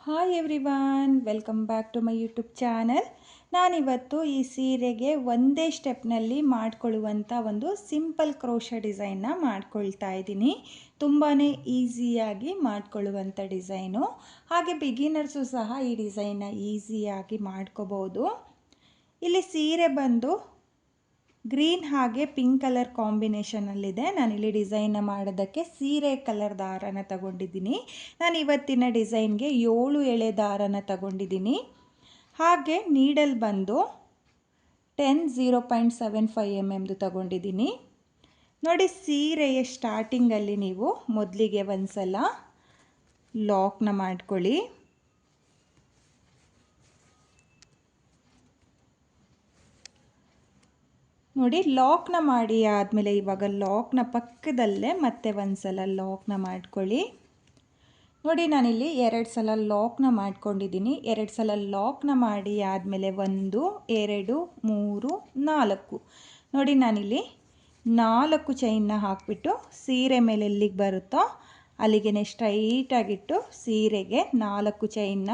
Hi everyone, welcome back to my YouTube channel. ನಾನಿವತ್ತು ಈ ಸೀರೆಗೆ ಒಂದೇ ಸ್ಟೆಪ್ನಲ್ಲಿ ಮಾಡ್ಕೊಳ್ಳುವಂಥ ಒಂದು ಸಿಂಪಲ್ ಕ್ರೋಶ ಡಿಸೈನ್ನ ಮಾಡ್ಕೊಳ್ತಾ ಇದ್ದೀನಿ. ತುಂಬಾ ಈಸಿಯಾಗಿ ಮಾಡ್ಕೊಳ್ಳುವಂಥ ಡಿಸೈನು, ಹಾಗೆ ಬಿಗಿನರ್ಸು ಸಹ ಈ ಡಿಸೈನ್ನ ಈಸಿಯಾಗಿ ಮಾಡ್ಕೋಬೋದು. ಇಲ್ಲಿ ಸೀರೆ ಬಂದು ಗ್ರೀನ್ ಹಾಗೆ ಪಿಂಕ್ ಕಲರ್ ಕಾಂಬಿನೇಷನಲ್ಲಿದೆ. ನಾನಿಲ್ಲಿ ಡಿಸೈನ್ನ ಮಾಡೋದಕ್ಕೆ ಸೀರೆ ಕಲರ್ ದಾರನ ತಗೊಂಡಿದ್ದೀನಿ. ನಾನು ಇವತ್ತಿನ ಡಿಸೈನ್ಗೆ 7 ಎಳೆ ದಾರನ ತಗೊಂಡಿದ್ದೀನಿ. ಹಾಗೆ ನೀಡಲ್ ಬಂದು 0.75 mm ತಗೊಂಡಿದ್ದೀನಿ. ನೋಡಿ, ಸೀರೆಯ ಸ್ಟಾರ್ಟಿಂಗಲ್ಲಿ ನೀವು ಮೊದಲಿಗೆ ಒಂದು ಸಲ ಲಾಕ್ನ ಮಾಡ್ಕೊಳ್ಳಿ. ನೋಡಿ, ಲಾಕ್ನ ಮಾಡಿ ಆದಮೇಲೆ ಇವಾಗ ಲಾಕ್ನ ಪಕ್ಕದಲ್ಲೇ ಮತ್ತೆ ಒಂದು ಸಲ ಲಾಕ್ನ ಮಾಡ್ಕೊಳ್ಳಿ. ನೋಡಿ, ನಾನಿಲ್ಲಿ 2 ಸಲ ಲಾಕ್ನ ಮಾಡ್ಕೊಂಡಿದ್ದೀನಿ. 2 ಸಲ ಲಾಕ್ನ ಮಾಡಿ ಆದಮೇಲೆ 1 2 3 4 ನೋಡಿ, ನಾನಿಲ್ಲಿ 4 ಚೈನ್ನ ಹಾಕಿಬಿಟ್ಟು ಸೀರೆ ಮೇಲೆ ಎಲ್ಲಿಗೆ ಬರುತ್ತೋ ಅಲ್ಲಿಗೆ ಸ್ಟ್ರೈಟಾಗಿಟ್ಟು ಸೀರೆಗೆ 4 ಚೈನ್ನ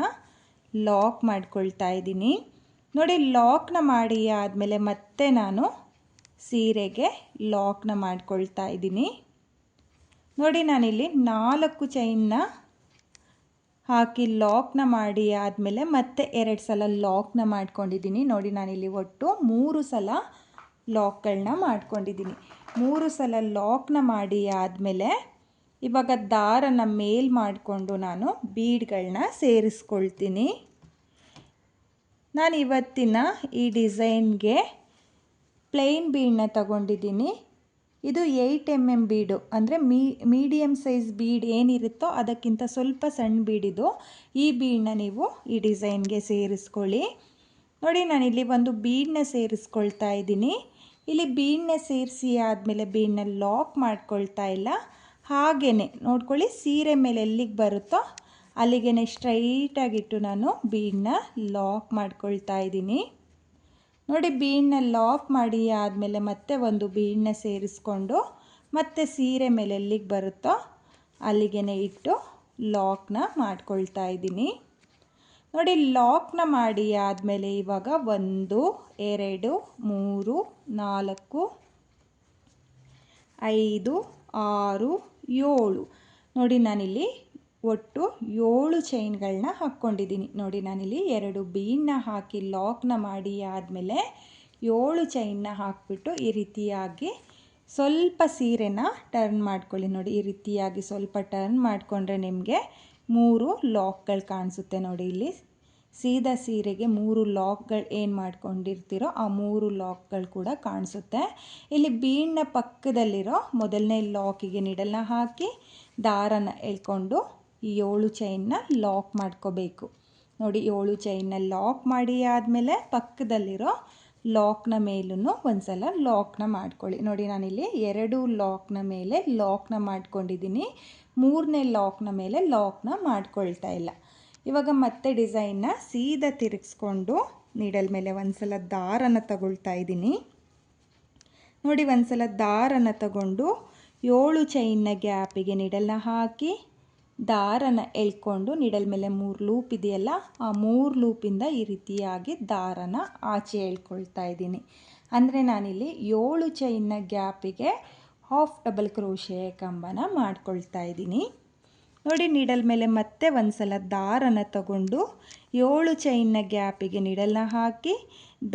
ಲಾಕ್ ಮಾಡ್ಕೊಳ್ತಾ ಇದ್ದೀನಿ. ನೋಡಿ, ಲಾಕ್ನ ಮಾಡಿ ಆದಮೇಲೆ ಮತ್ತೆ ನಾನು ಸೀರೆಗೆ ಲಾಕ್ನ ಮಾಡ್ಕೊಳ್ತಾ ಇದ್ದೀನಿ. ನೋಡಿ, ನಾನಿಲ್ಲಿ 4 ಚೈನ್ನ ಹಾಕಿ ಲಾಕ್ನ ಮಾಡಿ ಆದಮೇಲೆ ಮತ್ತೆ 2 ಸಲ ಲಾಕ್ನ ಮಾಡ್ಕೊಂಡಿದ್ದೀನಿ. ನೋಡಿ, ನಾನಿಲ್ಲಿ ಒಟ್ಟು 3 ಸಲ ಲಾಕ್ಗಳನ್ನ ಮಾಡ್ಕೊಂಡಿದ್ದೀನಿ. 3 ಸಲ ಲಾಕ್ನ ಮಾಡಿ ಆದಮೇಲೆ ಇವಾಗ ದಾರನ ಮೇಲ್ ಮಾಡಿಕೊಂಡು ನಾನು ಬೀಡ್ಗಳನ್ನ ಸೇರಿಸ್ಕೊಳ್ತೀನಿ. ನಾನು ಇವತ್ತಿನ ಈ ಡಿಸೈನ್ಗೆ ಪ್ಲೇನ್ ಬೀಡನ್ನ ತಗೊಂಡಿದ್ದೀನಿ. ಇದು 8 mm ಬೀಡು, ಅಂದರೆ ಮೀಡಿಯಮ್ ಸೈಜ್ ಬೀಡ್ ಏನಿರುತ್ತೋ ಅದಕ್ಕಿಂತ ಸ್ವಲ್ಪ ಸಣ್ಣ ಬೀಡಿದು. ಈ ಬೀಡನ್ನ ನೀವು ಈ ಡಿಸೈನ್ಗೆ ಸೇರಿಸ್ಕೊಳ್ಳಿ. ನೋಡಿ, ನಾನಿಲ್ಲಿ ಒಂದು ಬೀಡನ್ನ ಸೇರಿಸ್ಕೊಳ್ತಾ ಇದ್ದೀನಿ. ಇಲ್ಲಿ ಬೀಡನ್ನ ಸೇರಿಸಿ ಆದಮೇಲೆ ಬೀಡನ್ನ ಲಾಕ್ ಮಾಡ್ಕೊಳ್ತಾ ಇಲ್ಲ, ಹಾಗೇ ನೋಡ್ಕೊಳ್ಳಿ, ಸೀರೆ ಮೇಲೆ ಎಲ್ಲಿಗೆ ಬರುತ್ತೋ ಅಲ್ಲಿಗೆ ಸ್ಟ್ರೈಟಾಗಿಟ್ಟು ನಾನು ಬೀಡನ್ನ ಲಾಕ್ ಮಾಡ್ಕೊಳ್ತಾ ಇದ್ದೀನಿ. ನೋಡಿ, ಬೀಡನ್ನ ಲಾಕ್ ಮಾಡಿ ಆದಮೇಲೆ ಮತ್ತೆ ಒಂದು ಬೀಡನ್ನ ಸೇರಿಸ್ಕೊಂಡು ಮತ್ತೆ ಸೀರೆ ಮೇಲೆ ಎಲ್ಲಿಗೆ ಬರುತ್ತೋ ಅಲ್ಲಿಗೆ ಇಟ್ಟು ಲಾಕ್ನ ಮಾಡ್ಕೊಳ್ತಾ ಇದ್ದೀನಿ. ನೋಡಿ, ಲಾಕ್ನ ಮಾಡಿ ಆದಮೇಲೆ ಇವಾಗ 1 2 3 4 5 6 7 ನೋಡಿ, ನಾನಿಲ್ಲಿ ಒಟ್ಟು 7 ಚೈನ್ಗಳನ್ನ ಹಾಕ್ಕೊಂಡಿದ್ದೀನಿ. ನೋಡಿ, ನಾನಿಲ್ಲಿ 2 ಬೀಡನ್ನ ಹಾಕಿ ಲಾಕ್ನ ಮಾಡಿ ಆದಮೇಲೆ 7 ಚೈನ್ನ ಹಾಕಿಬಿಟ್ಟು ಈ ರೀತಿಯಾಗಿ ಸ್ವಲ್ಪ ಸೀರೆನ ಟರ್ನ್ ಮಾಡ್ಕೊಳ್ಳಿ. ನೋಡಿ, ಈ ರೀತಿಯಾಗಿ ಸ್ವಲ್ಪ ಟರ್ನ್ ಮಾಡಿಕೊಂಡ್ರೆ ನಿಮಗೆ 3 ಲಾಕ್ಗಳು ಕಾಣಿಸುತ್ತೆ. ನೋಡಿ, ಇಲ್ಲಿ ಸೀದಾ ಸೀರೆಗೆ 3 ಲಾಕ್ಗಳು ಏನು ಮಾಡ್ಕೊಂಡಿರ್ತೀರೋ ಆ 3 ಲಾಕ್ಗಳು ಕೂಡ ಕಾಣಿಸುತ್ತೆ. ಇಲ್ಲಿ ಬೀಡನ್ನ ಪಕ್ಕದಲ್ಲಿರೋ ಮೊದಲನೇ ಲಾಕಿಗೆ ನೀಡಲ್ನ ಹಾಕಿ ದಾರನ ಎಳ್ಕೊಂಡು ಈ 7 ಚೈನ್ನ ಲಾಕ್ ಮಾಡ್ಕೋಬೇಕು. ನೋಡಿ, 7 ಚೈನ್ನ ಲಾಕ್ ಮಾಡಿ ಆದಮೇಲೆ ಪಕ್ಕದಲ್ಲಿರೋ ಲಾಕ್ನ ಮೇಲೂ ಒಂದು ಸಲ ಲಾಕ್ನ ಮಾಡ್ಕೊಳ್ಳಿ. ನೋಡಿ, ನಾನಿಲ್ಲಿ 2 ಲಾಕ್ನ ಮೇಲೆ ಲಾಕ್ನ ಮಾಡ್ಕೊಂಡಿದ್ದೀನಿ, 3ನೇ ಲಾಕ್ನ ಮೇಲೆ ಲಾಕ್ನ ಮಾಡ್ಕೊಳ್ತಾ ಇಲ್ಲ. ಇವಾಗ ಮತ್ತೆ ಡಿಸೈನ್ನ ಸೀದಾ ತಿರುಗಿಸ್ಕೊಂಡು ನೀಡಲ್ ಮೇಲೆ ಒಂದು ಸಲ ದಾರನ ತಗೊಳ್ತಾ ಇದ್ದೀನಿ. ನೋಡಿ, ಒಂದು ಸಲ ದಾರನ ತಗೊಂಡು 7 ಚೈನ್ನ ಗ್ಯಾಪಿಗೆ ನೀಡಲ್ನ ಹಾಕಿ ದಾರನ ಎಳ್ಕೊಂಡು ನೀಡಲ್ ಮೇಲೆ 3 ಲೂಪ್ ಇದೆಯಲ್ಲ ಆ 3 ಲೂಪಿಂದ ಈ ರೀತಿಯಾಗಿ ದಾರನ ಆಚೆ ಎಳ್ಕೊಳ್ತಾ ಇದ್ದೀನಿ. ಅಂದರೆ ನಾನಿಲ್ಲಿ 7 ಚೈನ್ನ ಗ್ಯಾಪಿಗೆ ಹಾಫ್ ಡಬಲ್ ಕ್ರೋಶೆ ಕಂಬನ ಮಾಡ್ಕೊಳ್ತಾ ಇದ್ದೀನಿ. ನೋಡಿ, ನೀಡಲ್ ಮೇಲೆ ಮತ್ತೆ ಒಂದು ಸಲ ದಾರನ ತಗೊಂಡು 7 ಚೈನ್ನ ಗ್ಯಾಪಿಗೆ ನೀಡಲ್ನ ಹಾಕಿ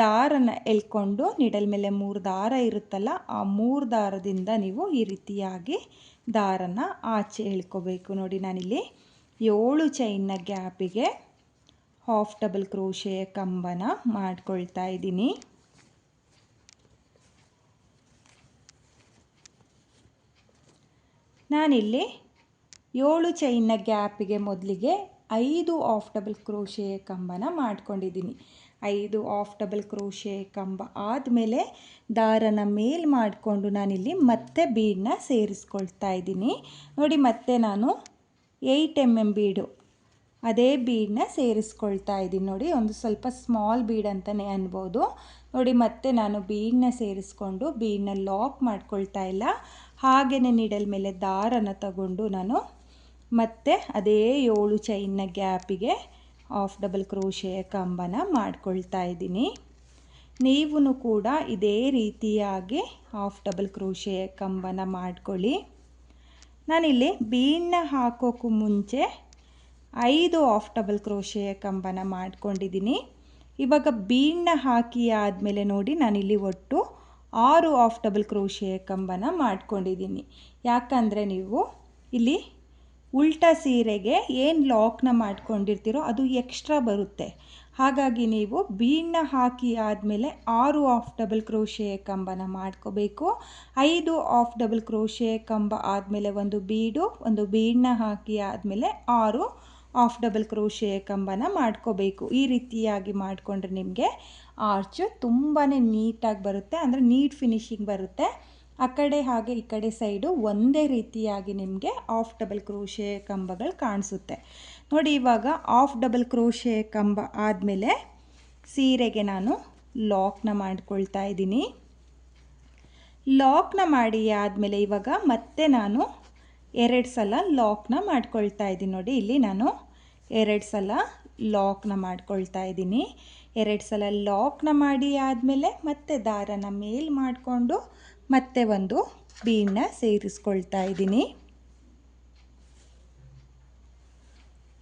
ದಾರನ ಎಳ್ಕೊಂಡು ನೀಡಲ್ ಮೇಲೆ 3 ದಾರ ಇರುತ್ತಲ್ಲ ಆ 3 ದಾರದಿಂದ ನೀವು ಈ ರೀತಿಯಾಗಿ ದಾರನ ಆಚೆ ಎಳ್ಕೋಬೇಕು. ನೋಡಿ, ನಾನಿಲ್ಲಿ 7 ಚೈನ್ನ ಗ್ಯಾಪಿಗೆ ಹಾಫ್ ಡಬಲ್ ಕ್ರೋಶೆಯ ಕಂಬನ ಮಾಡ್ಕೊಳ್ತಾ ಇದ್ದೀನಿ. ನಾನಿಲ್ಲಿ 7 ಚೈನ್ನ ಗ್ಯಾಪಿಗೆ ಮೊದಲಿಗೆ 5 ಹಾಫ್ ಡಬಲ್ ಕ್ರೋಶೆಯ ಕಂಬನ ಮಾಡ್ಕೊಂಡಿದ್ದೀನಿ. 5 ಹಾಫ್ ಡಬಲ್ ಕ್ರೋಶೆ ಕಂಬ ಆದಮೇಲೆ ದಾರನ ಮೇಲ್ ಮಾಡಿಕೊಂಡು ನಾನಿಲ್ಲಿ ಮತ್ತೆ ಬೀಡನ್ನ ಸೇರಿಸ್ಕೊಳ್ತಾ ಇದ್ದೀನಿ. ನೋಡಿ, ಮತ್ತೆ ನಾನು 8 mm ಬೀಡು ಅದೇ ಬೀಡನ್ನ ಸೇರಿಸ್ಕೊಳ್ತಾ ಇದ್ದೀನಿ. ನೋಡಿ, ಒಂದು ಸ್ವಲ್ಪ ಸ್ಮಾಲ್ ಬೀಡ್ ಅಂತಲೇ ಅನ್ಬೋದು. ನೋಡಿ, ಮತ್ತೆ ನಾನು ಬೀಡನ್ನ ಸೇರಿಸ್ಕೊಂಡು ಬೀಡನ್ನ ಲಾಕ್ ಮಾಡ್ಕೊಳ್ತಾ ಇಲ್ಲ, ಹಾಗೆಯೇ ನೀಡಲ್ ಮೇಲೆ ದಾರನ ತಗೊಂಡು ನಾನು ಮತ್ತೆ ಅದೇ 7 ಚೈನ್ನ ಗ್ಯಾಪಿಗೆ ಹಾಫ್ ಡಬಲ್ ಕ್ರೋಶೆಯ ಕಂಬನ ಮಾಡ್ಕೊಳ್ತಾ ಇದ್ದೀನಿ. ನೀವು ಕೂಡ ಇದೇ ರೀತಿಯಾಗಿ ಹಾಫ್ ಡಬಲ್ ಕ್ರೋಶೆಯ ಕಂಬನ ಮಾಡ್ಕೊಳ್ಳಿ. ನಾನಿಲ್ಲಿ ಬೀಡನ್ನ ಹಾಕೋಕ್ಕೂ ಮುಂಚೆ 5 ಹಾಫ್ ಡಬಲ್ ಕ್ರೋಶೆಯ ಕಂಬನ ಮಾಡ್ಕೊಂಡಿದ್ದೀನಿ. ಇವಾಗ ಬೀಡನ್ನ ಹಾಕಿ ಆದಮೇಲೆ ನೋಡಿ ನಾನಿಲ್ಲಿ ಒಟ್ಟು 6 ಹಾಫ್ ಡಬಲ್ ಕ್ರೋಶೆಯ ಕಂಬನ ಮಾಡ್ಕೊಂಡಿದ್ದೀನಿ. ಯಾಕಂದರೆ ನೀವು ಇಲ್ಲಿ ಉಲ್ಟಾ ಸೀರೆಗೆ ಏನು ಲಾಕ್ನ ಮಾಡ್ಕೊಂಡಿರ್ತೀರೋ ಅದು ಎಕ್ಸ್ಟ್ರಾ ಬರುತ್ತೆ. ಹಾಗಾಗಿ ನೀವು ಬೀಡನ್ನ ಹಾಕಿ ಆದಮೇಲೆ 6 ಹಾಫ್ ಡಬಲ್ ಕ್ರೋಶೆಯ ಕಂಬನ ಮಾಡ್ಕೋಬೇಕು. 5 ಹಾಫ್ ಡಬಲ್ ಕ್ರೋಶೆಯ ಕಂಬ ಆದಮೇಲೆ ಒಂದು ಬೀಡನ್ನ ಹಾಕಿ ಆದಮೇಲೆ 6 ಹಾಫ್ ಡಬಲ್ ಕ್ರೋಶೆಯ ಕಂಬನ ಮಾಡ್ಕೋಬೇಕು. ಈ ರೀತಿಯಾಗಿ ಮಾಡಿಕೊಂಡ್ರೆ ನಿಮಗೆ ಆರ್ಚು ತುಂಬಾ ನೀಟಾಗಿ ಬರುತ್ತೆ, ಅಂದರೆ ನೀಟ್ ಫಿನಿಶಿಂಗ್ ಬರುತ್ತೆ. ಆ ಕಡೆ ಹಾಗೆ ಈ ಕಡೆ ಸೈಡು ಒಂದೇ ರೀತಿಯಾಗಿ ನಿಮಗೆ ಹಾಫ್ ಡಬಲ್ ಕ್ರೋಶೆಯ ಕಂಬಗಳು ಕಾಣಿಸುತ್ತೆ ನೋಡಿ. ಇವಾಗ ಹಾಫ್ ಡಬಲ್ ಕ್ರೋಶೆಯ ಕಂಬ ಆದಮೇಲೆ ಸೀರೆಗೆ ನಾನು ಲಾಕ್ನ ಮಾಡ್ಕೊಳ್ತಾ ಇದ್ದೀನಿ. ಲಾಕ್ನ ಮಾಡಿ ಆದಮೇಲೆ ಇವಾಗ ಮತ್ತೆ ನಾನು 2 ಸಲ ಲಾಕ್ನ ಮಾಡ್ಕೊಳ್ತಾ ಇದ್ದೀನಿ. ನೋಡಿ ಇಲ್ಲಿ ನಾನು 2 ಸಲ ಲಾಕ್ನ ಮಾಡ್ಕೊಳ್ತಾ ಇದ್ದೀನಿ. 2 ಸಲ ಲಾಕ್ನ ಮಾಡಿ ಆದಮೇಲೆ ಮತ್ತೆ ದಾರನ ಮೇಲ್ ಮಾಡಿಕೊಂಡು ಮತ್ತೆ ಒಂದು ಬೀಡನ್ನ ಸೇರಿಸ್ಕೊಳ್ತಾ ಇದ್ದೀನಿ.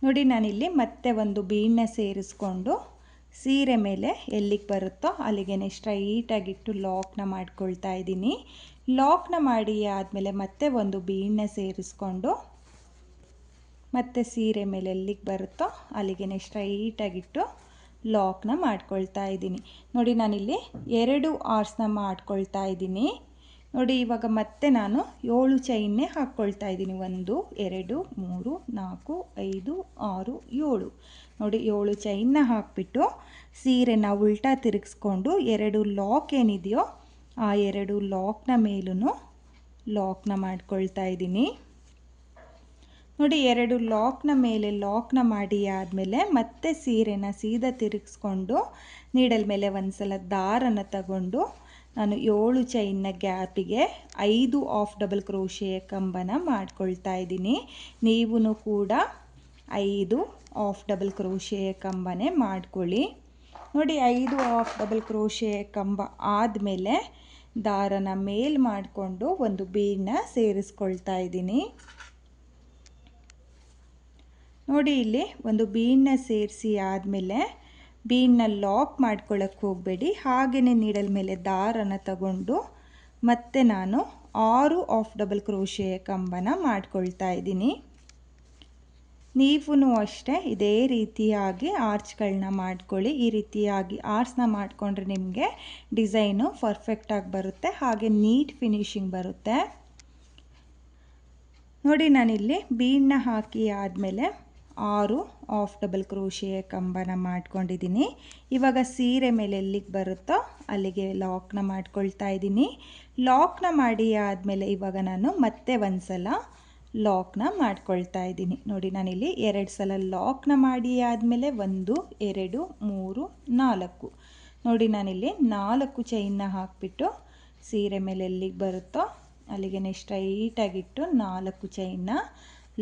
ನೋಡಿ ನಾನಿಲ್ಲಿ ಮತ್ತೆ ಒಂದು ಬೀಡನ್ನ ಸೇರಿಸ್ಕೊಂಡು ಸೀರೆ ಮೇಲೆ ಎಲ್ಲಿಗೆ ಬರುತ್ತೋ ಅಲ್ಲಿಗೆ ಸ್ಟ್ರೈಟಾಗಿಟ್ಟು ಲಾಕ್ನ ಮಾಡ್ಕೊಳ್ತಾ ಇದ್ದೀನಿ. ಲಾಕ್ನ ಮಾಡಿ ಆದಮೇಲೆ ಮತ್ತೆ ಒಂದು ಬೀಡನ್ನ ಸೇರಿಸ್ಕೊಂಡು ಮತ್ತೆ ಸೀರೆ ಮೇಲೆ ಎಲ್ಲಿಗೆ ಬರುತ್ತೋ ಅಲ್ಲಿಗೆ ಸ್ಟ್ರೈಟಾಗಿಟ್ಟು ಲಾಕ್ನ ಮಾಡ್ಕೊಳ್ತಾ ಇದ್ದೀನಿ. ನೋಡಿ ನಾನಿಲ್ಲಿ 2 ಆರ್ಸ್ನ ಮಾಡ್ಕೊಳ್ತಾ ಇದ್ದೀನಿ. ನೋಡಿ ಇವಾಗ ಮತ್ತೆ ನಾನು 7 ಚೈನ್ನೇ ಹಾಕ್ಕೊಳ್ತಾ ಇದ್ದೀನಿ. 1 2 3 4 5 6 7 ನೋಡಿ 7 ಚೈನ್ನ ಹಾಕಿಬಿಟ್ಟು ಸೀರೆನ ಉಲ್ಟಾ ತಿರುಗಿಸ್ಕೊಂಡು 2 ಲಾಕ್ ಏನಿದೆಯೋ ಆ 2 ಲಾಕ್ನ ಮೇಲೂ ಲಾಕ್ನ ಮಾಡ್ಕೊಳ್ತಾ ಇದ್ದೀನಿ. ನೋಡಿ 2 ಲಾಕ್ನ ಮೇಲೆ ಲಾಕ್ನ ಮಾಡಿ ಆದಮೇಲೆ ಮತ್ತೆ ಸೀರೆನ ಸೀದಾ ತಿರುಗಿಸ್ಕೊಂಡು ನೀಡಲ್ ಮೇಲೆ ಒಂದು ಸಲ ದಾರನ ತಗೊಂಡು ನಾನು 7 ಚೈನ್ನ ಗ್ಯಾಪಿಗೆ 5 ಹಾಫ್ ಡಬಲ್ ಕ್ರೋಶೆಯ ಕಂಬನ ಮಾಡ್ಕೊಳ್ತಾ ಇದ್ದೀನಿ. ನೀವು ಕೂಡ 5 ಹಾಫ್ ಡಬಲ್ ಕ್ರೋಶೆಯ ಕಂಬನೇ ಮಾಡ್ಕೊಳ್ಳಿ. ನೋಡಿ 5 ಹಾಫ್ ಡಬಲ್ ಕ್ರೋಶೆಯ ಕಂಬ ಆದಮೇಲೆ ದಾರನ ಮೇಲ್ ಮಾಡಿಕೊಂಡು ಒಂದು ಬೀಡನ್ನ ಸೇರಿಸ್ಕೊಳ್ತಾ ಇದ್ದೀನಿ. ನೋಡಿ ಇಲ್ಲಿ ಒಂದು ಬೀಡನ್ನ ಸೇರಿಸಿ ಆದಮೇಲೆ ಬೀಡನ್ನ ಲಾಕ್ ಮಾಡ್ಕೊಳ್ಳೋಕ್ಕೆ ಹೋಗಬೇಡಿ. ಹಾಗೆಯೇ ನೀಡಲ್ ಮೇಲೆ ದಾರನ ತಗೊಂಡು ಮತ್ತೆ ನಾನು 6 ಹಾಫ್ ಡಬಲ್ ಕ್ರೋಶೆಯ ಕಂಬನ ಮಾಡ್ಕೊಳ್ತಾ ಇದ್ದೀನಿ. ನೀವು ಅಷ್ಟೇ ಇದೇ ರೀತಿಯಾಗಿ ಆರ್ಚ್ಗಳನ್ನ ಮಾಡ್ಕೊಳ್ಳಿ. ಈ ರೀತಿಯಾಗಿ ಆರ್ಚ್ನ ಮಾಡಿಕೊಂಡ್ರೆ ನಿಮಗೆ ಡಿಸೈನು ಪರ್ಫೆಕ್ಟಾಗಿ ಬರುತ್ತೆ, ಹಾಗೆ ನೀಟ್ ಫಿನಿಶಿಂಗ್ ಬರುತ್ತೆ. ನೋಡಿ ನಾನಿಲ್ಲಿ ಬೀಡನ್ನ ಹಾಕಿ ಆದಮೇಲೆ 6 ಹಾಫ್ ಡಬಲ್ ಕ್ರೋಶೆಯ ಕಂಬನ ಮಾಡ್ಕೊಂಡಿದ್ದೀನಿ. ಇವಾಗ ಸೀರೆ ಮೇಲೆ ಎಲ್ಲಿಗೆ ಬರುತ್ತೋ ಅಲ್ಲಿಗೆ ಲಾಕ್ನ ಮಾಡ್ಕೊಳ್ತಾ ಇದ್ದೀನಿ. ಲಾಕ್ನ ಮಾಡಿ ಆದಮೇಲೆ ಇವಾಗ ನಾನು ಮತ್ತೆ ಒಂದು ಸಲ ಲಾಕ್ನ ಮಾಡ್ಕೊಳ್ತಾ ಇದ್ದೀನಿ. ನೋಡಿ ನಾನಿಲ್ಲಿ 2 ಸಲ ಲಾಕ್ನ ಮಾಡಿ ಆದಮೇಲೆ 1 2 3 4 ನೋಡಿ ನಾನಿಲ್ಲಿ 4 ಚೈನ್ನ ಹಾಕಿಬಿಟ್ಟು ಸೀರೆ ಮೇಲೆ ಎಲ್ಲಿಗೆ ಬರುತ್ತೋ ಅಲ್ಲಿಗೆ ಸ್ಟ್ರೈಟಾಗಿಟ್ಟು 4 ಚೈನ್ನ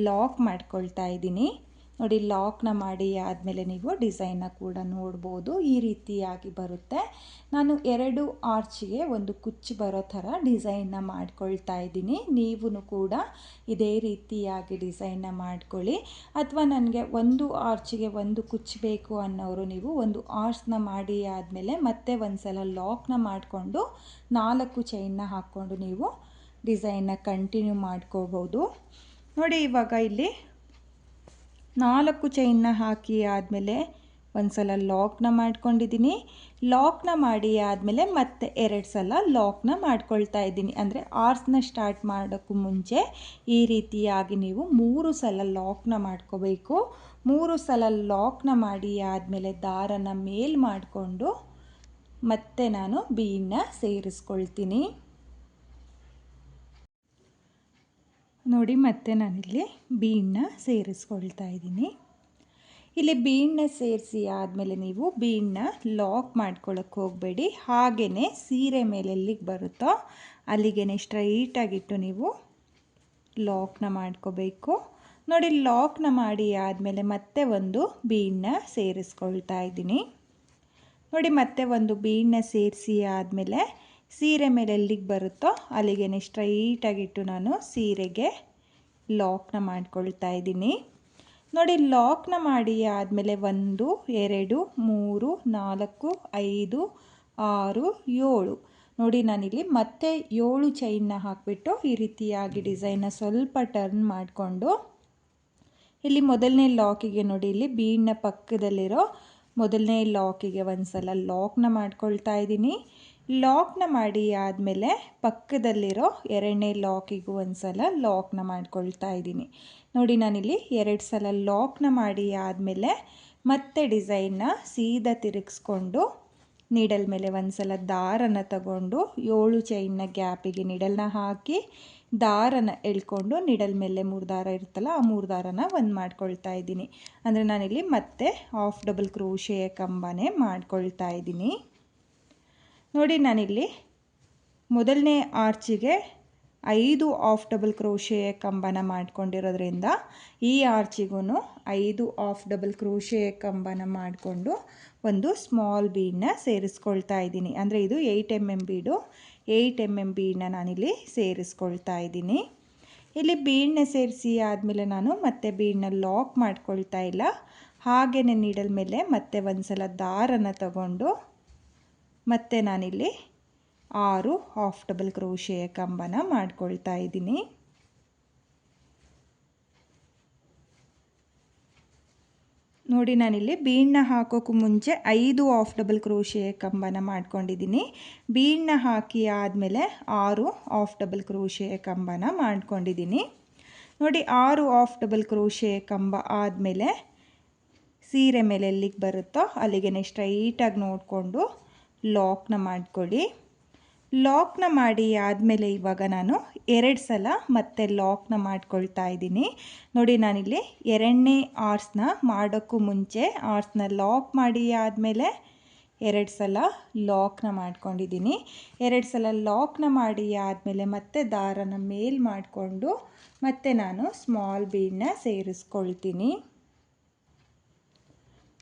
ಲಾಕ್ ಮಾಡ್ಕೊಳ್ತಾ ಇದ್ದೀನಿ. ನೋಡಿ ಲಾಕ್ನ ಮಾಡಿ ಆದಮೇಲೆ ನೀವು ಡಿಸೈನ್ನ ಕೂಡ ನೋಡ್ಬೋದು, ಈ ರೀತಿಯಾಗಿ ಬರುತ್ತೆ. ನಾನು 2 ಆರ್ಚಿಗೆ ಒಂದು ಕುಚ್ಚು ಬರೋ ಥರ ಡಿಸೈನ್ನ ಮಾಡ್ಕೊಳ್ತಾ ಇದ್ದೀನಿ. ನೀವು ಕೂಡ ಇದೇ ರೀತಿಯಾಗಿ ಡಿಸೈನ್ನ ಮಾಡ್ಕೊಳ್ಳಿ. ಅಥವಾ ನನಗೆ ಒಂದು ಆರ್ಚಿಗೆ ಒಂದು ಕುಚ್ಚು ಬೇಕು ಅನ್ನೋರು ನೀವು ಒಂದು ಆರ್ಚ್ನ ಮಾಡಿ ಆದಮೇಲೆ ಮತ್ತೆ ಒಂದು ಸಲ ಲಾಕ್ನ ಮಾಡಿಕೊಂಡು 4 ಚೈನ್ನ ಹಾಕ್ಕೊಂಡು ನೀವು ಡಿಸೈನ್ನ ಕಂಟಿನ್ಯೂ ಮಾಡ್ಕೋಬೋದು. ನೋಡಿ ಇವಾಗ ಇಲ್ಲಿ 4 ಚೈನ್ನ ಹಾಕಿ ಆದಮೇಲೆ ಒಂದು ಸಲ ಲಾಕ್ನ ಮಾಡ್ಕೊಂಡಿದ್ದೀನಿ. ಲಾಕ್ನ ಮಾಡಿ ಆದಮೇಲೆ ಮತ್ತೆ 2 ಸಲ ಲಾಕ್ನ ಮಾಡ್ಕೊಳ್ತಾ ಇದ್ದೀನಿ. ಅಂದರೆ ಆರ್ಸ್ನ ಸ್ಟಾರ್ಟ್ ಮಾಡೋಕ್ಕೂ ಮುಂಚೆ ಈ ರೀತಿಯಾಗಿ ನೀವು 3 ಸಲ ಲಾಕ್ನ ಮಾಡ್ಕೋಬೇಕು. 3 ಸಲ ಲಾಕ್ನ ಮಾಡಿ ಆದಮೇಲೆ ದಾರನ ಮೇಲ್ ಮಾಡಿಕೊಂಡು ಮತ್ತೆ ನಾನು ಬೀಡನ್ನ ಸೇರಿಸ್ಕೊಳ್ತೀನಿ. ನೋಡಿ ಮತ್ತೆ ನಾನಿಲ್ಲಿ ಬೀಡನ್ನ ಸೇರಿಸ್ಕೊಳ್ತಾ ಇದ್ದೀನಿ. ಇಲ್ಲಿ ಬೀಡನ್ನ ಸೇರಿಸಿ ಆದಮೇಲೆ ನೀವು ಬೀಡನ್ನ ಲಾಕ್ ಮಾಡ್ಕೊಳ್ಳೋಕ್ಕೆ ಹೋಗಬೇಡಿ. ಹಾಗೆಯೇ ಸೀರೆ ಮೇಲೆ ಎಲ್ಲಿಗೆ ಬರುತ್ತೋ ಅಲ್ಲಿಗೆ ಸ್ಟ್ರೈಟಾಗಿಟ್ಟು ನೀವು ಲಾಕ್ನ ಮಾಡ್ಕೋಬೇಕು. ನೋಡಿ ಲಾಕ್ನ ಮಾಡಿ ಆದಮೇಲೆ ಮತ್ತೆ ಒಂದು ಬೀಡನ್ನ ಸೇರಿಸ್ಕೊಳ್ತಾ ಇದ್ದೀನಿ. ನೋಡಿ ಮತ್ತೆ ಒಂದು ಬೀಡನ್ನ ಸೇರಿಸಿ ಆದಮೇಲೆ ಸೀರೆ ಮೇಲೆ ಎಲ್ಲಿಗೆ ಬರುತ್ತೋ ಅಲ್ಲಿಗೆ ಸ್ಟ್ರೈಟಾಗಿಟ್ಟು ನಾನು ಸೀರೆಗೆ ಲಾಕ್ನ ಮಾಡ್ಕೊಳ್ತಾ ಇದ್ದೀನಿ. ನೋಡಿ ಲಾಕ್ನ ಮಾಡಿ ಆದಮೇಲೆ 1 2 3 4 5 6 7 ನೋಡಿ ನಾನಿಲ್ಲಿ ಮತ್ತೆ 7 ಚೈನ್ನ ಹಾಕಿಬಿಟ್ಟು ಈ ರೀತಿಯಾಗಿ ಡಿಸೈನ್ನ ಸ್ವಲ್ಪ ಟರ್ನ್ ಮಾಡಿಕೊಂಡು ಇಲ್ಲಿ ಮೊದಲನೇ ಲಾಕಿಗೆ ನೋಡಿ ಇಲ್ಲಿ ಬೀಡ್ನ ಪಕ್ಕದಲ್ಲಿರೋ ಮೊದಲನೇ ಲಾಕಿಗೆ ಒಂದು ಸಲ ಲಾಕ್ನ ಮಾಡ್ಕೊಳ್ತಾ ಇದ್ದೀನಿ. ಲಾಕ್ನ ಮಾಡಿ ಆದಮೇಲೆ ಪಕ್ಕದಲ್ಲಿರೋ ಎರಡನೇ ಲಾಕಿಗೂ ಒಂದು ಸಲ ಲಾಕ್ನ ಮಾಡ್ಕೊಳ್ತಾ ಇದ್ದೀನಿ. ನೋಡಿ ನಾನಿಲ್ಲಿ 2 ಸಲ ಲಾಕ್ನ ಮಾಡಿ ಆದಮೇಲೆ ಮತ್ತೆ ಡಿಸೈನ್ನ ಸೀದಾ ತಿರುಗಿಸ್ಕೊಂಡು ನೀಡಲ್ ಮೇಲೆ ಒಂದು ಸಲ ದಾರನ ತಗೊಂಡು 7 ಚೈನ್ನ ಗ್ಯಾಪಿಗೆ ನೀಡಲ್ನ ಹಾಕಿ ದಾರನ ಎಳ್ಕೊಂಡು ನೀಡಲ್ ಮೇಲೆ 3 ದಾರ ಇರುತ್ತಲ್ಲ ಆ 3 ದಾರನ ಒಂದು ಮಾಡ್ಕೊಳ್ತಾ ಇದ್ದೀನಿ. ಅಂದರೆ ನಾನಿಲ್ಲಿ ಮತ್ತೆ ಹಾಫ್ ಡಬಲ್ ಕ್ರೋಶೆ ಕಂಬನೇ ಮಾಡ್ಕೊಳ್ತಾ ಇದ್ದೀನಿ. ನೋಡಿ ನಾನಿಲ್ಲಿ ಮೊದಲನೇ ಆರ್ಚಿಗೆ 5 ಹಾಫ್ ಡಬಲ್ ಕ್ರೋಶೆ ಕಂಬನ ಮಾಡ್ಕೊಂಡಿರೋದ್ರಿಂದ ಈ ಆರ್ಚಿಗೂ 5 ಹಾಫ್ ಡಬಲ್ ಕ್ರೋಶೆ ಕಂಬನ ಮಾಡಿಕೊಂಡು ಒಂದು ಸ್ಮಾಲ್ ಬೀಡನ್ನ ಸೇರಿಸ್ಕೊಳ್ತಾ ಇದ್ದೀನಿ. ಅಂದರೆ ಇದು 8 mm ಬೀಡು, 8 mm ಬೀಡನ್ನ ನಾನಿಲ್ಲಿ ಸೇರಿಸ್ಕೊಳ್ತಾ ಇದ್ದೀನಿ. ಇಲ್ಲಿ ಬೀಡನ್ನ ಸೇರಿಸಿ ಆದಮೇಲೆ ನಾನು ಮತ್ತೆ ಬೀಡನ್ನ ಲಾಕ್ ಮಾಡ್ಕೊಳ್ತಾ ಇಲ್ಲ, ಹಾಗೆಯೇ ನೀಡಲ್ ಮೇಲೆ ಮತ್ತೆ ಒಂದು ಸಲ ದಾರನ ತಗೊಂಡು ಮತ್ತೆ ನಾನಿಲ್ಲಿ 6 ಹಾಫ್ ಡಬಲ್ ಕ್ರೋಶೆ ಕಂಬನ ಮಾಡ್ಕೊಳ್ತಾ ಇದ್ದೀನಿ. ನೋಡಿ ನಾನಿಲ್ಲಿ ಬೀಡನ್ನ ಹಾಕೋಕ್ಕೂ ಮುಂಚೆ 5 ಹಾಫ್ ಡಬಲ್ ಕ್ರೋಶೆ ಕಂಬನ ಮಾಡ್ಕೊಂಡಿದ್ದೀನಿ. ಬೀಡನ್ನ ಹಾಕಿ ಆದಮೇಲೆ 6 ಹಾಫ್ ಡಬಲ್ ಕ್ರೋಶೆ ಕಂಬನ ಮಾಡ್ಕೊಂಡಿದ್ದೀನಿ. ನೋಡಿ 6 ಹಾಫ್ ಡಬಲ್ ಕ್ರೋಶೆ ಕಂಬ ಆದಮೇಲೆ ಸೀರೆ ಮೇಲೆ ಎಲ್ಲಿಗೆ ಬರುತ್ತೋ ಅಲ್ಲಿಗೆ ಸ್ಟ್ರೈಟಾಗಿ ನೋಡಿಕೊಂಡು ಲಾಕ್ನ ಮಾಡ್ಕೊಳ್ಳಿ. ಲಾಕ್ನ ಮಾಡಿ ಆದಮೇಲೆ ಇವಾಗ ನಾನು 2 ಸಲ ಮತ್ತೆ ಲಾಕ್ನ ಮಾಡ್ಕೊಳ್ತಾ ಇದ್ದೀನಿ. ನೋಡಿ ನಾನಿಲ್ಲಿ ಎರಡನೇ ಆರ್ಸ್ನ ಮಾಡೋಕ್ಕೂ ಮುಂಚೆ ಆರ್ಸ್ನ ಲಾಕ್ ಮಾಡಿ ಆದಮೇಲೆ 2 ಸಲ ಲಾಕ್ನ ಮಾಡ್ಕೊಂಡಿದ್ದೀನಿ. 2 ಸಲ ಲಾಕ್ನ ಮಾಡಿ ಆದಮೇಲೆ ಮತ್ತೆ ದಾರನ ಮೇಲ್ ಮಾಡಿಕೊಂಡು ಮತ್ತೆ ನಾನು ಸ್ಮಾಲ್ ಬೀಡನ್ನ ಸೇರಿಸ್ಕೊಳ್ತೀನಿ.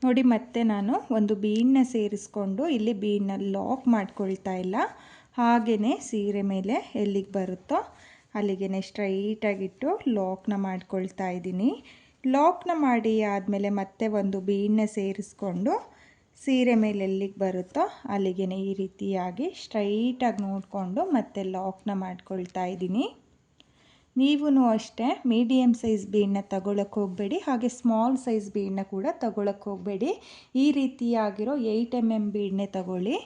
ನೋಡಿ ಮತ್ತೆ ನಾನು ಒಂದು ಬೀಡನ್ನ ಸೇರಿಸ್ಕೊಂಡು ಇಲ್ಲಿ ಬೀಡನ್ನ ಲಾಕ್ ಮಾಡ್ಕೊಳ್ತಾ ಇಲ್ಲ, ಹಾಗೆಯೇ ಸೀರೆ ಮೇಲೆ ಎಲ್ಲಿಗೆ ಬರುತ್ತೋ ಅಲ್ಲಿಗೆ ಸ್ಟ್ರೈಟಾಗಿಟ್ಟು ಲಾಕ್ನ ಮಾಡ್ಕೊಳ್ತಾ ಇದ್ದೀನಿ. ಲಾಕ್ನ ಮಾಡಿ ಆದಮೇಲೆ ಮತ್ತೆ ಒಂದು ಬೀಡನ್ನ ಸೇರಿಸ್ಕೊಂಡು ಸೀರೆ ಮೇಲೆ ಎಲ್ಲಿಗೆ ಬರುತ್ತೋ ಅಲ್ಲಿಗೆ ಈ ರೀತಿಯಾಗಿ ಸ್ಟ್ರೈಟಾಗಿ ನೋಡಿಕೊಂಡು ಮತ್ತೆ ಲಾಕ್ನ ಮಾಡ್ಕೊಳ್ತಾ ಇದ್ದೀನಿ. ನೀವೂ ಅಷ್ಟೇ ಮೀಡಿಯಮ್ ಸೈಜ್ ಬೀಡನ್ನ ತಗೊಳ್ಳೋಕ್ಕೆ ಹೋಗಬೇಡಿ, ಹಾಗೆ ಸ್ಮಾಲ್ ಸೈಜ್ ಬೀಡನ್ನ ಕೂಡ ತಗೊಳ್ಳೋಕ್ಕೆ ಹೋಗಬೇಡಿ. ಈ ರೀತಿಯಾಗಿರೋ 8 mm ಬೀಡನ್ನೇ ತಗೊಳ್ಳಿ.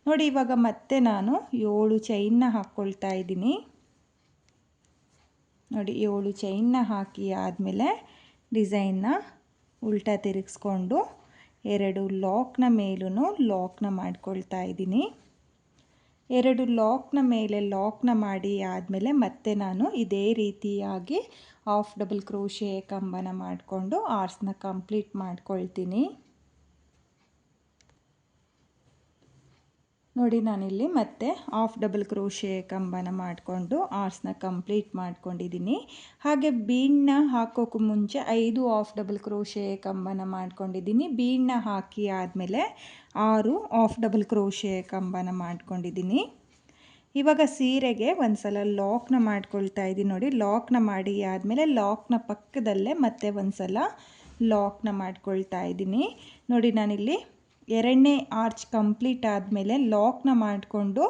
ನೋಡಿ ಇವಾಗ ಮತ್ತೆ ನಾನು 7 ಚೈನ್ನ ಹಾಕ್ಕೊಳ್ತಾ ಇದ್ದೀನಿ. ನೋಡಿ 7 ಚೈನ್ನ ಹಾಕಿ ಆದಮೇಲೆ ಡಿಸೈನ್ನ ಉಲ್ಟಾ ತಿರುಗಿಸ್ಕೊಂಡು 2 ಲಾಕ್ನ ಮೇಲೂ ಲಾಕ್ನ ಮಾಡ್ಕೊಳ್ತಾ ಇದ್ದೀನಿ. 2 ಲಾಕ್ನ ಮೇಲೆ ಲಾಕ್ನ ಮಾಡಿ ಆದಮೇಲೆ ಮತ್ತೆ ನಾನು ಇದೇ ರೀತಿಯಾಗಿ ಹಾಫ್ ಡಬಲ್ ಕ್ರೋಶೆ ಕಂಬನ ಮಾಡಿಕೊಂಡು ಆರ್ಸ್ನ ಕಂಪ್ಲೀಟ್ ಮಾಡ್ಕೊಳ್ತೀನಿ. ನೋಡಿ ನಾನಿಲ್ಲಿ ಮತ್ತೆ ಹಾಫ್ ಡಬಲ್ ಕ್ರೋಶೆ ಕಂಬನ ಮಾಡಿಕೊಂಡು ಆರ್ಸ್ನ ಕಂಪ್ಲೀಟ್ ಮಾಡ್ಕೊಂಡಿದ್ದೀನಿ. ಹಾಗೆ ಬೀಡನ್ನ ಹಾಕೋಕ್ಕೂ ಮುಂಚೆ 5 ಹಾಫ್ ಡಬಲ್ ಕ್ರೋಶೆ ಕಂಬನ ಮಾಡ್ಕೊಂಡಿದ್ದೀನಿ. ಬೀಡನ್ನ ಹಾಕಿ ಆದಮೇಲೆ 6 ಹಾಫ್ ಡಬಲ್ ಕ್ರೋಶೆ ಕಂಬನ ಮಾಡ್ಕೊಂಡಿದ್ದೀನಿ. ಇವಾಗ ಸೀರೆಗೆ ಒಂದು ಸಲ ಲಾಕ್ನ ಮಾಡ್ಕೊಳ್ತಾ ಇದ್ದೀನಿ. ನೋಡಿ ಲಾಕ್ನ ಮಾಡಿ ಆದಮೇಲೆ ಲಾಕ್ನ ಪಕ್ಕದಲ್ಲೇ ಮತ್ತೆ ಒಂದು ಸಲ ಲಾಕ್ನ ಮಾಡ್ಕೊಳ್ತಾ ಇದ್ದೀನಿ. ನೋಡಿ ನಾನಿಲ್ಲಿ ಎರಡನೇ ಆರ್ಚ್ ಕಂಪ್ಲೀಟ್ ಆದಮೇಲೆ ಲಾಕ್ನ ಮಾಡಿಕೊಂಡು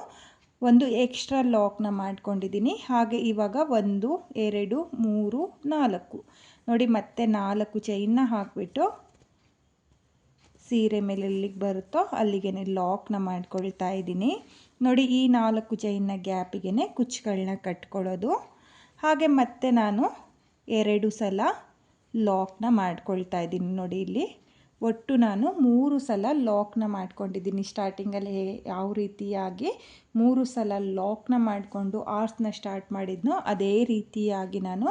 ಒಂದು ಎಕ್ಸ್ಟ್ರಾ ಲಾಕ್ನ ಮಾಡ್ಕೊಂಡಿದ್ದೀನಿ. ಹಾಗೆ ಇವಾಗ 1 2 3 4 ನೋಡಿ ಮತ್ತೆ 4 ಚೈನ್ನ ಹಾಕಿಬಿಟ್ಟು ಸೀರೆ ಮೇಲೆ ಎಲ್ಲಿಗೆ ಬರುತ್ತೋ ಅಲ್ಲಿಗೆ ಲಾಕ್ನ ಮಾಡ್ಕೊಳ್ತಾ ಇದ್ದೀನಿ. ನೋಡಿ ಈ 4 ಚೈನ್ನ ಗ್ಯಾಪಿಗೆ ಕುಚ್ಚುಗಳನ್ನ ಕಟ್ಕೊಳ್ಳೋದು. ಹಾಗೆ ಮತ್ತೆ ನಾನು 2 ಸಲ ಲಾಕ್ನ ಮಾಡ್ಕೊಳ್ತಾ ಇದ್ದೀನಿ. ನೋಡಿ ಇಲ್ಲಿ ಒಟ್ಟು ನಾನು 3 ಸಲ ಲಾಕ್ನ ಮಾಡ್ಕೊಂಡಿದ್ದೀನಿ. ಸ್ಟಾರ್ಟಿಂಗಲ್ಲಿ ಯಾವ ರೀತಿಯಾಗಿ 3 ಸಲ ಲಾಕ್ನ ಮಾಡಿಕೊಂಡು ಆರ್ಸ್ನ ಸ್ಟಾರ್ಟ್ ಮಾಡಿದ್ನೋ ಅದೇ ರೀತಿಯಾಗಿ ನಾನು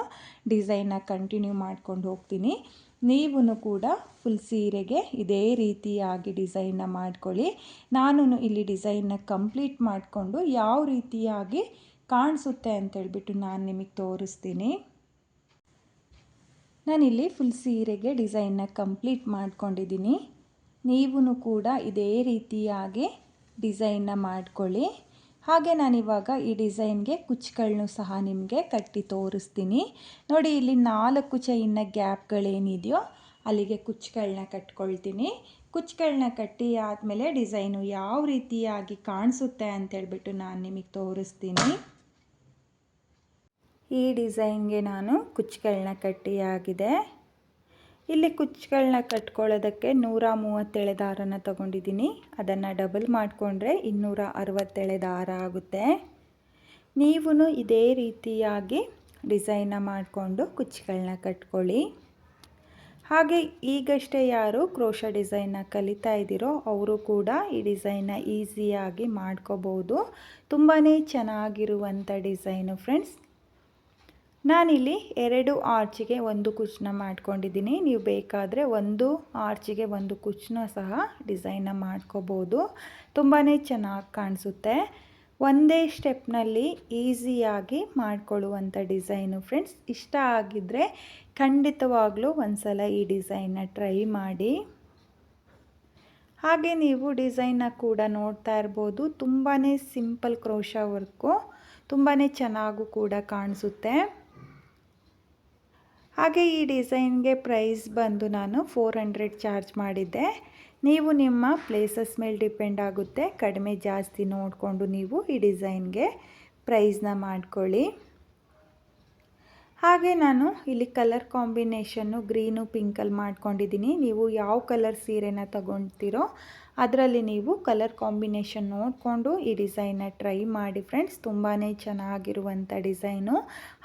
ಡಿಸೈನ್ನ ಕಂಟಿನ್ಯೂ ಮಾಡ್ಕೊಂಡು ಹೋಗ್ತೀನಿ. ನೀವು ಕೂಡ ಫುಲ್ ಸೀರೆಗೆ ಇದೇ ರೀತಿಯಾಗಿ ಡಿಸೈನ್ನ ಮಾಡ್ಕೊಳ್ಳಿ. ನಾನು ಇಲ್ಲಿ ಡಿಸೈನ್ನ ಕಂಪ್ಲೀಟ್ ಮಾಡಿಕೊಂಡು ಯಾವ ರೀತಿಯಾಗಿ ಕಾಣಿಸುತ್ತೆ ಅಂತೇಳ್ಬಿಟ್ಟು ನಾನು ನಿಮಗೆ ತೋರಿಸ್ತೀನಿ. ನಾನಿಲ್ಲಿ ಫುಲ್ ಸೀರೆಗೆ ಡಿಸೈನ್ನ ಕಂಪ್ಲೀಟ್ ಮಾಡ್ಕೊಂಡಿದ್ದೀನಿ. ನೀವೂ ಕೂಡ ಇದೇ ರೀತಿಯಾಗಿ ಡಿಸೈನ್ನ ಮಾಡ್ಕೊಳ್ಳಿ. ಹಾಗೆ ನಾನಿವಾಗ ಈ ಡಿಸೈನ್ಗೆ ಕುಚ್ಚುಗಳನ್ನೂ ಸಹ ನಿಮಗೆ ಕಟ್ಟಿ ತೋರಿಸ್ತೀನಿ. ನೋಡಿ, ಇಲ್ಲಿ 4 ಚೈನ್ನ ಗ್ಯಾಪ್ಗಳೇನಿದೆಯೋ ಅಲ್ಲಿಗೆ ಕುಚ್ಚುಗಳನ್ನ ಕಟ್ಕೊಳ್ತೀನಿ. ಕುಚ್ಚುಗಳನ್ನ ಕಟ್ಟಿ ಆದಮೇಲೆ ಡಿಸೈನು ಯಾವ ರೀತಿಯಾಗಿ ಕಾಣಿಸುತ್ತೆ ಅಂತೇಳ್ಬಿಟ್ಟು ನಾನು ನಿಮಗೆ ತೋರಿಸ್ತೀನಿ. ಈ ಡಿಸೈನ್ಗೆ ನಾನು ಕುಚ್ಚುಗಳನ್ನ ಕಟ್ಟಿಯಾಗಿದೆ. ಇಲ್ಲಿ ಕುಚ್ಚುಗಳನ್ನ ಕಟ್ಕೊಳ್ಳೋದಕ್ಕೆ 137 ದಾರನ ತಗೊಂಡಿದ್ದೀನಿ. ಅದನ್ನು ಡಬಲ್ ಮಾಡಿಕೊಂಡ್ರೆ 267 ದಾರ ಆಗುತ್ತೆ. ನೀವೂ ಇದೇ ರೀತಿಯಾಗಿ ಡಿಸೈನ್ನ ಮಾಡಿಕೊಂಡು ಕುಚ್ಚುಗಳನ್ನ ಕಟ್ಕೊಳ್ಳಿ. ಹಾಗೆ ಈಗಷ್ಟೇ ಯಾರು ಕ್ರೋಶಾ ಡಿಸೈನ್ನ ಕಲಿತಾ ಇದ್ದೀರೋ ಅವರು ಕೂಡ ಈ ಡಿಸೈನ್ನ ಈಸಿಯಾಗಿ ಮಾಡ್ಕೋಬೋದು. ತುಂಬಾ ಚೆನ್ನಾಗಿರುವಂಥ ಡಿಸೈನು ಫ್ರೆಂಡ್ಸ್. ನಾನಿಲ್ಲಿ 2 ಆರ್ಚಿಗೆ 1 ಕುಚ್ಚನ್ನ ಮಾಡ್ಕೊಂಡಿದ್ದೀನಿ. ನೀವು ಬೇಕಾದರೆ 1 ಆರ್ಚಿಗೆ 1 ಕುಚ್ಚನ್ನ ಸಹ ಡಿಸೈನ್ನ ಮಾಡ್ಕೋಬೋದು. ತುಂಬಾ ಚೆನ್ನಾಗಿ ಕಾಣಿಸುತ್ತೆ. ಒಂದೇ ಸ್ಟೆಪ್ನಲ್ಲಿ ಈಸಿಯಾಗಿ ಮಾಡ್ಕೊಳ್ಳುವಂಥ ಡಿಸೈನು ಫ್ರೆಂಡ್ಸ್. ಇಷ್ಟ ಆಗಿದ್ದರೆ ಖಂಡಿತವಾಗ್ಲೂ ಒಂದ್ಸಲ ಈ ಡಿಸೈನ್ನ ಟ್ರೈ ಮಾಡಿ. ಹಾಗೆ ನೀವು ಡಿಸೈನ್ನ ಕೂಡ ನೋಡ್ತಾ ಇರ್ಬೋದು. ತುಂಬಾ ಸಿಂಪಲ್ ಕ್ರೋಶಾ ವರ್ಕು, ತುಂಬಾ ಚೆನ್ನಾಗೂ ಕೂಡ ಕಾಣಿಸುತ್ತೆ. ಹಾಗೆ ಈ ಡಿಸೈನ್ಗೆ ಪ್ರೈಸ್ ಬಂದು ನಾನು 400 ಚಾರ್ಜ್ ಮಾಡಿದ್ದೆ. ನೀವು ನಿಮ್ಮ ಪ್ಲೇಸಸ್ ಮೇಲೆ ಡಿಪೆಂಡ್ ಆಗುತ್ತೆ. ಕಡಿಮೆ ಜಾಸ್ತಿ ನೋಡಿಕೊಂಡು ನೀವು ಈ ಡಿಸೈನ್ಗೆ ಪ್ರೈಸ್ನ ಮಾಡ್ಕೊಳ್ಳಿ. ಹಾಗೆ ನಾನು ಇಲ್ಲಿ ಕಲರ್ ಕಾಂಬಿನೇಷನ್ನು ಗ್ರೀನು ಪಿಂಕಲ್ಲಿ ಮಾಡ್ಕೊಂಡಿದ್ದೀನಿ. ನೀವು ಯಾವ ಕಲರ್ ಸೀರೆನ ತಗೊಳ್ತೀರೋ ಅದರಲ್ಲಿ ನೀವು ಕಲರ್ ಕಾಂಬಿನೇಷನ್ ನೋಡಿಕೊಂಡು ಈ ಡಿಸೈನ್ನ ಟ್ರೈ ಮಾಡಿ ಫ್ರೆಂಡ್ಸ್. ತುಂಬಾ ಚೆನ್ನಾಗಿರುವಂಥ ಡಿಸೈನು.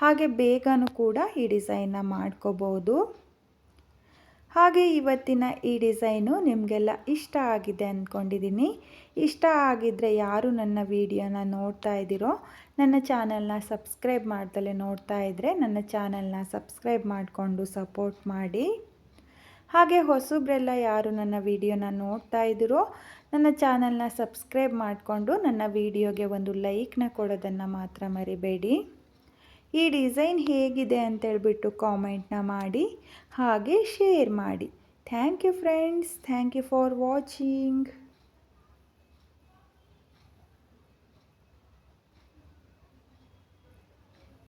ಹಾಗೆ ಬೇಗನೂ ಕೂಡ ಈ ಡಿಸೈನ್ನ ಮಾಡ್ಕೋಬೋದು. ಹಾಗೆ ಇವತ್ತಿನ ಈ ಡಿಸೈನು ನಿಮಗೆಲ್ಲ ಇಷ್ಟ ಆಗಿದೆ ಅಂದ್ಕೊಂಡಿದ್ದೀನಿ. ಇಷ್ಟ ಆಗಿದ್ದರೆ ಯಾರು ನನ್ನ ವಿಡಿಯೋನ ನೋಡ್ತಾ ಇದ್ದೀರೋ ನನ್ನ ಚಾನಲ್ನ ಸಬ್ಸ್ಕ್ರೈಬ್ ಮಾಡ್ದಲೇ ನೋಡ್ತಾ ಇದ್ದರೆ ನನ್ನ ಚಾನಲ್ನ ಸಬ್ಸ್ಕ್ರೈಬ್ ಮಾಡಿಕೊಂಡು ಸಪೋರ್ಟ್ ಮಾಡಿ. ಹಾಗೆ ಹೊಸಬ್ರೆಲ್ಲ ಯಾರು ನನ್ನ ವಿಡಿಯೋನ ನೋಡ್ತಾ ಇದ್ದೀರೋ ನನ್ನ ಚಾನಲ್ನ ಸಬ್ಸ್ಕ್ರೈಬ್ ಮಾಡಿಕೊಂಡು ನನ್ನ ವಿಡಿಯೋಗೆ ಒಂದು ಲೈಕ್ನ ಕೊಡೋದನ್ನು ಮಾತ್ರ ಮರಿಬೇಡಿ. ಈ ಡಿಸೈನ್ ಹೇಗಿದೆ ಅಂತೇಳ್ಬಿಟ್ಟು ಕಾಮೆಂಟ್ನ ಮಾಡಿ ಹಾಗೆ ಶೇರ್ ಮಾಡಿ. Thank you friends. Thank you for watching.